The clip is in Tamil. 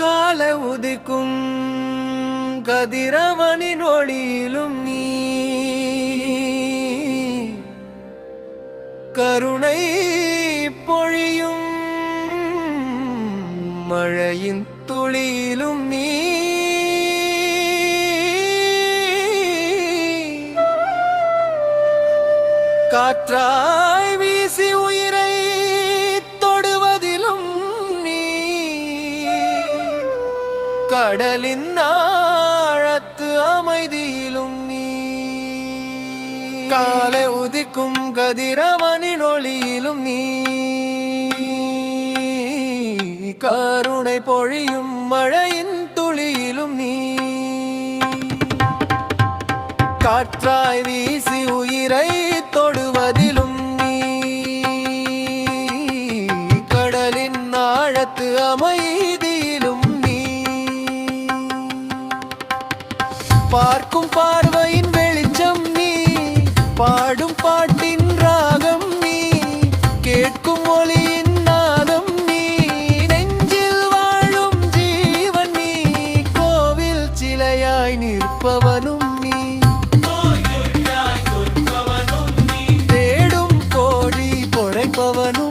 காலை உதிக்கும் கதிரவனின் ஒளியிலும் நீ கருணை பொழியும் மழையின் துளியிலும் நீ காற்றாய் வீசி உயிரை தொடுவதிலும் நீ கடலின் ஆழத்து அமைதியிலும் நீ காலை உதிக்கும் கதிரவனின் ஒளியிலும் நீ கருணை பொழியும் மழையின் துளியிலும் நீ காற்றாய் வீசி உயிரை தொடுவதிலும் நீ கடலின் ஆழத்து அமைதியிலும் நீ பார்க்கும் பார்வையின் வெளிச்சம் நீ பாடும் பாட்டின் ராகம் நீ கேட்கும் ஒளியின் நாதம் நீ நெஞ்சில் வாழும் ஜீவன் நீ கோவில் சிலையாய் நிற்பவனும் நீ தேடும் கோழி பொழைப்பவனும்